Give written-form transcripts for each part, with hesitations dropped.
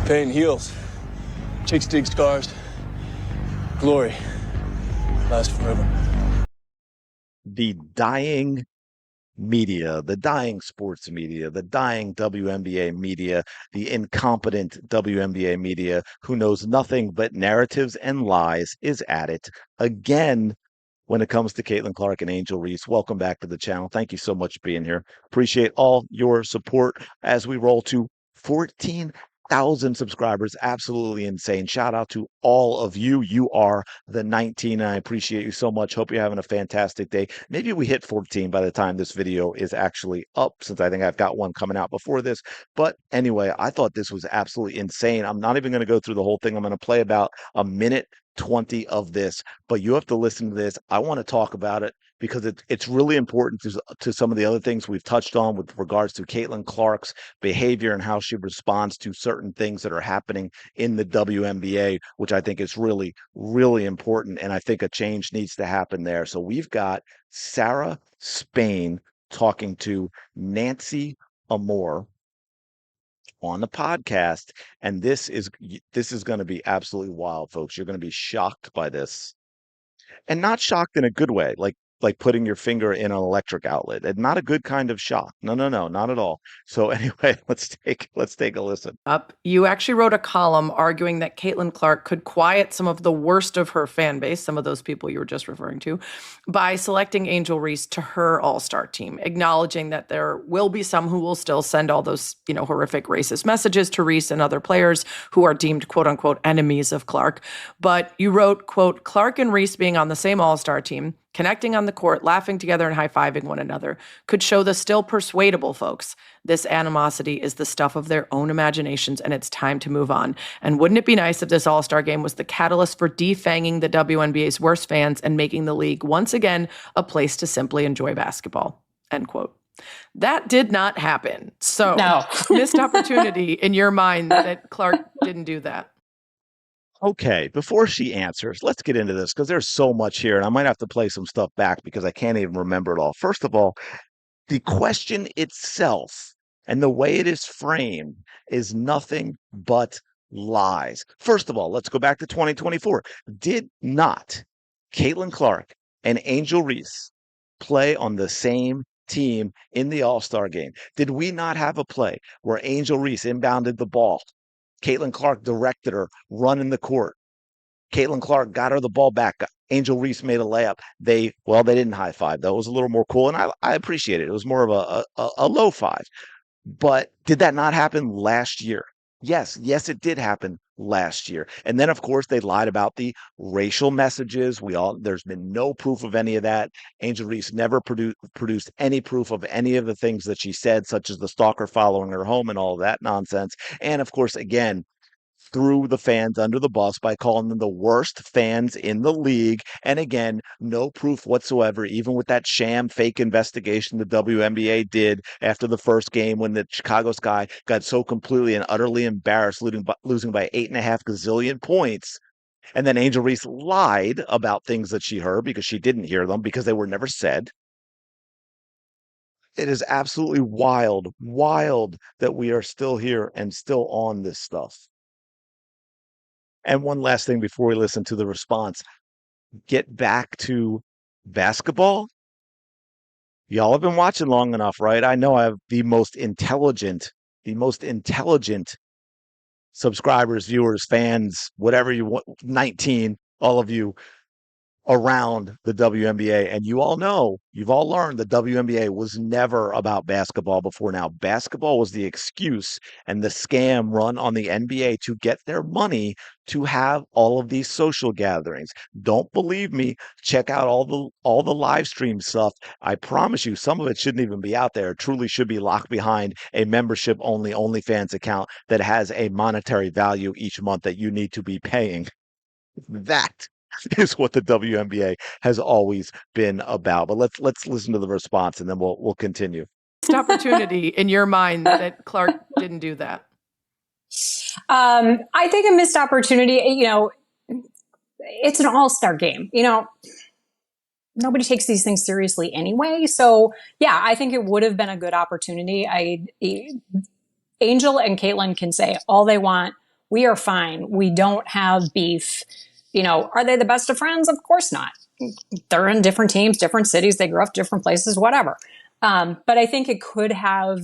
Pain heals. Chicks dig scars. Glory lasts forever. The dying media, the dying sports media, the dying WNBA media, the incompetent WNBA media who knows nothing but narratives and lies is at it again when it comes to Caitlin Clark and Angel Reese. Welcome back to the channel. Thank you so much for being here. Appreciate all your support as we roll to 14,000 subscribers. Absolutely insane. Shout out to all of you. You are the 19. I appreciate you so much. Hope you're having a fantastic day. Maybe we hit 14 by the time this video is actually up, since I think I've got one coming out before this. But anyway, I thought this was absolutely insane. I'm not even going to go through the whole thing. I'm going to play about a minute 20 of this, but you have to listen to this. I want to talk about it because it's really important to some of the other things we've touched on with regards to Caitlin Clark's behavior and how she responds to certain things that are happening in the WNBA, which I think is really, really important. And I think a change needs to happen there. So we've got Sarah Spain talking to Nancy Amour on the podcast, and this is going to be absolutely wild, folks. You're going to be shocked by this, and not shocked in a good way, like putting your finger in an electric outlet, and not a good kind of shock. No, not at all. So anyway, let's take a listen. You actually wrote a column arguing that Caitlin Clark could quiet some of the worst of her fan base, some of those people you were just referring to, by selecting Angel Reese to her all-star team, acknowledging that there will be some who will still send all those, horrific racist messages to Reese and other players who are deemed quote unquote enemies of Clark. But you wrote, quote, Clark and Reese being on the same all-star team, connecting on the court, laughing together and high-fiving one another, could show the still persuadable folks this animosity is the stuff of their own imaginations and it's time to move on. And wouldn't it be nice if this All-Star game was the catalyst for defanging the WNBA's worst fans and making the league once again a place to simply enjoy basketball, end quote. That did not happen. So no. Missed opportunity in your mind that Clark didn't do that. Okay, before she answers, let's get into this because there's so much here, and I might have to play some stuff back because I can't even remember it all. First of all, the question itself and the way it is framed is nothing but lies. First of all, let's go back to 2024. Did not Caitlin Clark and Angel Reese play on the same team in the All-Star game? Did we not have a play where Angel Reese inbounded the ball? Caitlin Clark directed her, running the court. Caitlin Clark got her the ball back. Angel Reese made a layup. They didn't high five, though. It was a little more cool, and I appreciate it. It was more of a low five. But did that not happen last year? Yes, it did happen last year. And then, of course, they lied about the racial messages. There's been no proof of any of that. Angel Reese never produced any proof of any of the things that she said, such as the stalker following her home and all of that nonsense. And of course, again, threw the fans under the bus by calling them the worst fans in the league. And again, no proof whatsoever, even with that sham fake investigation the WNBA did after the first game when the Chicago Sky got so completely and utterly embarrassed, losing by 8.5 gazillion points. And then Angel Reese lied about things that she heard because she didn't hear them because they were never said. It is absolutely wild that we are still here and still on this stuff. And one last thing before we listen to the response, get back to basketball. Y'all have been watching long enough, right? I know I have the most intelligent subscribers, viewers, fans, whatever you want, 19, all of you around the WNBA. And you all know, you've all learned the WNBA was never about basketball before now. Basketball was the excuse and the scam run on the NBA to get their money to have all of these social gatherings. Don't believe me? Check out all the live stream stuff. I promise you, some of it shouldn't even be out there. It truly should be locked behind a membership only OnlyFans account that has a monetary value each month that you need to be paying. That is what the WNBA has always been about. But let's listen to the response and then we'll continue. Missed opportunity in your mind that Clark didn't do that. I think a missed opportunity, it's an all-star game. Nobody takes these things seriously anyway. So yeah, I think it would have been a good opportunity. Angel and Caitlin can say all they want, We are fine. We don't have beef. Are they the best of friends? Of course not. They're in different teams, different cities. They grew up different places, whatever. But I think it could have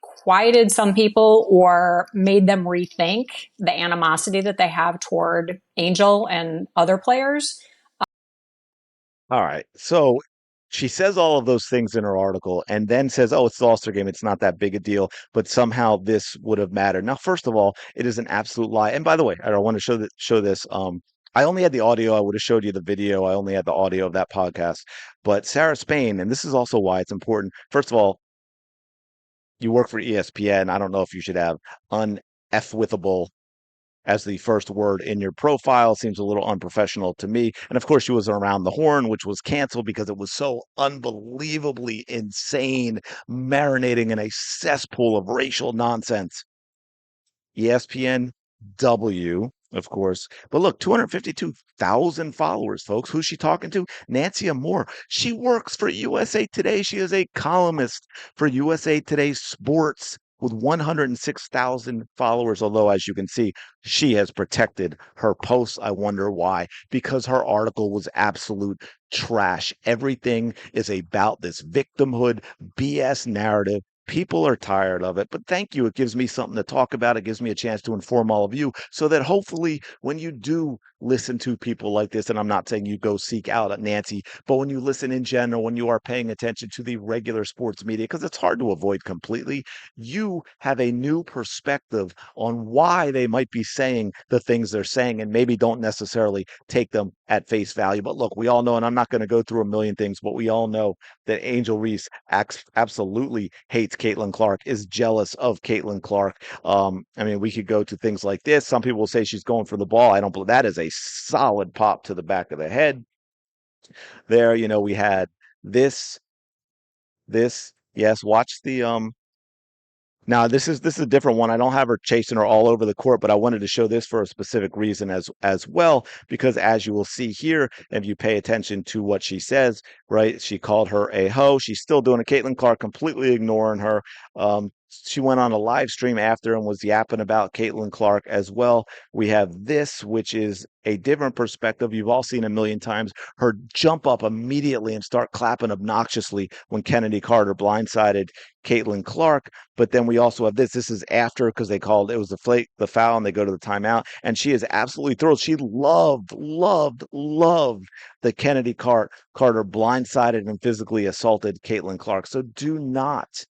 quieted some people or made them rethink the animosity that they have toward Angel and other players. All right. So she says all of those things in her article and then says, oh, it's the All-Star game. It's not that big a deal, but somehow this would have mattered. Now, first of all, it is an absolute lie. And by the way, I don't want to show this. I only had the audio. I would have showed you the video. I only had the audio of that podcast. But Sarah Spain, and this is also why it's important. First of all, you work for ESPN. I don't know if you should have uneffwithable as the first word in your profile. Seems a little unprofessional to me. And of course, she was around the horn, which was canceled because it was so unbelievably insane, marinating in a cesspool of racial nonsense. ESPNW, of course. But look, 252,000 followers, folks. Who's she talking to? Nancy Amour. She works for USA Today. She is a columnist for USA Today Sports with 106,000 followers. Although, as you can see, she has protected her posts. I wonder why. Because her article was absolute trash. Everything is about this victimhood BS narrative. People are tired of it, but thank you. It gives me something to talk about. It gives me a chance to inform all of you so that hopefully when you do listen to people like this, and I'm not saying you go seek out Nancy, but when you listen in general, when you are paying attention to the regular sports media, because it's hard to avoid completely, you have a new perspective on why they might be saying the things they're saying and maybe don't necessarily take them at face value. But look, we all know, and I'm not going to go through a million things, but we all know that Angel Reese absolutely hates Caitlin Clark, is jealous of Caitlin Clark. I mean, we could go to things like this. Some people will say she's going for the ball. I don't believe that is a solid pop to the back of the head. There, we had this. Yes, watch the now this is a different one. I don't have her chasing her all over the court, but I wanted to show this for a specific reason as well, because as you will see here, if you pay attention to what she says, right? She called her a hoe. She's still doing it. Caitlin Clark completely ignoring her. She went on a live stream after and was yapping about Caitlin Clark as well. We have this, which is a different perspective. You've all seen a million times her jump up immediately and start clapping obnoxiously when Kennedy Carter blindsided Caitlin Clark. But then we also have this. This is after, because they called it was the foul, and they go to the timeout. And she is absolutely thrilled. She loved the Kennedy Carter blindsided and physically assaulted Caitlin Clark. So do not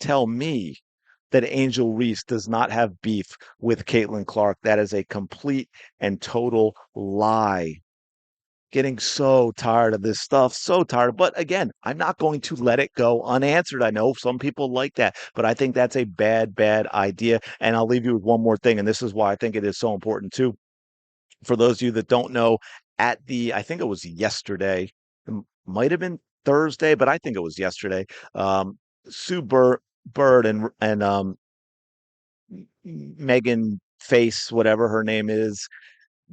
tell me that Angel Reese does not have beef with Caitlin Clark. That is a complete and total lie. Getting so tired of this stuff, so tired. But again, I'm not going to let it go unanswered. I know some people like that, but I think that's a bad idea. And I'll leave you with one more thing, and this is why I think it is so important too. For those of you that don't know, I think it was yesterday, it might have been Thursday, but I think it was yesterday. Sue Bird and Megan Face, whatever her name is,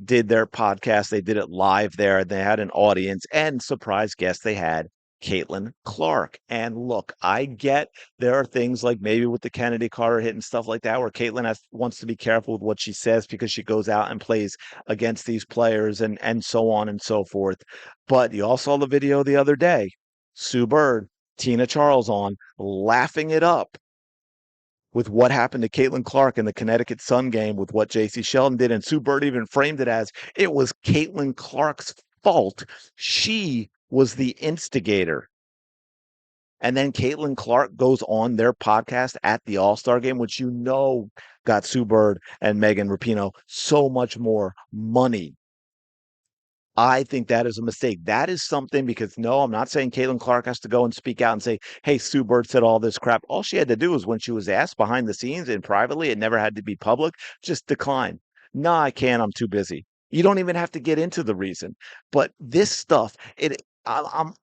did their podcast. They did it live there. They had an audience, and surprise guest they had Caitlin Clark. And look, I get there are things like maybe with the Kennedy Carter hit and stuff like that where Caitlin wants to be careful with what she says because she goes out and plays against these players and so on and so forth. But you all saw the video the other day. Sue Bird, Tina Charles on, laughing it up with what happened to Caitlin Clark in the Connecticut Sun game with what J.C. Sheldon did. And Sue Bird even framed it as it was Caitlin Clark's fault. She was the instigator. And then Caitlin Clark goes on their podcast at the All-Star game, which got Sue Bird and Megan Rapinoe so much more money. I think that is a mistake. That is something because, no, I'm not saying Caitlin Clark has to go and speak out and say, hey, Sue Bird said all this crap. All she had to do was when she was asked behind the scenes and privately, it never had to be public, just decline. No, I can't. I'm too busy. You don't even have to get into the reason. But this stuff, I'm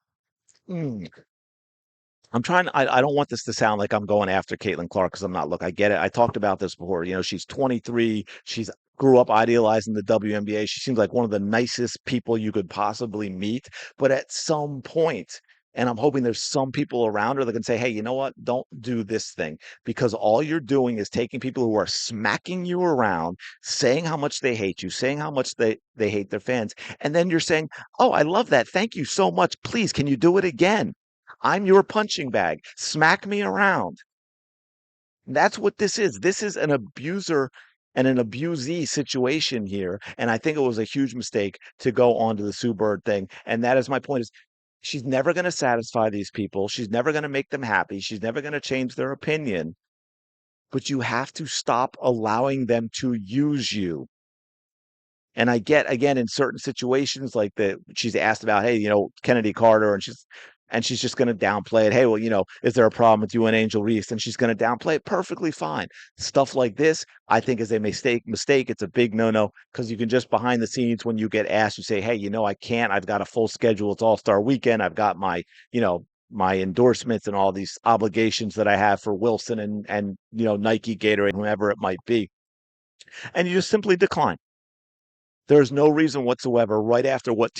trying. I don't want this to sound like I'm going after Caitlin Clark because I'm not. Look, I get it. I talked about this before. She's 23. She's grew up idolizing the WNBA. She seems like one of the nicest people you could possibly meet. But at some point, And I'm hoping there's some people around her that can say, hey, you know what? Don't do this thing, because all you're doing is taking people who are smacking you around, saying how much they hate you, saying how much they hate their fans. And then you're saying, oh, I love that. Thank you so much. Please, can you do it again? I'm your punching bag. Smack me around. That's what this is. This is an abuser and an abusee situation here. And I think it was a huge mistake to go on to the Sue Bird thing. And that is my point, is she's never going to satisfy these people. She's never going to make them happy. She's never going to change their opinion. But you have to stop allowing them to use you. And I get, again, in certain situations like that, she's asked about, hey, Kennedy Carter, and she's just going to downplay it. Hey, well, is there a problem with you and Angel Reese? And she's going to downplay it. Perfectly fine. Stuff like this, I think, is a mistake. It's a big no-no, because you can just, behind the scenes, when you get asked, you say, hey, I can't. I've got a full schedule. It's All-Star Weekend. I've got my endorsements and all these obligations that I have for Wilson and Nike, Gatorade, whoever it might be. And you just simply decline. There's no reason whatsoever, right after what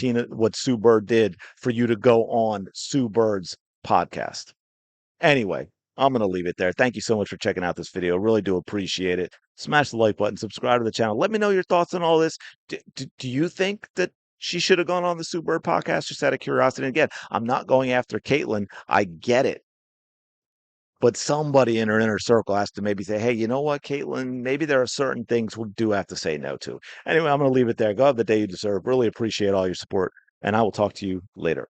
Sue Bird did, for you to go on Sue Bird's podcast. Anyway, I'm going to leave it there. Thank you so much for checking out this video. Really do appreciate it. Smash the like button, subscribe to the channel. Let me know your thoughts on all this. Do you think that she should have gone on the Sue Bird podcast, just out of curiosity? And again, I'm not going after Caitlyn. I get it. But somebody in her inner circle has to maybe say, hey, you know what, Caitlyn, maybe there are certain things we do have to say no to. Anyway, I'm going to leave it there. Go have the day you deserve. Really appreciate all your support, and I will talk to you later.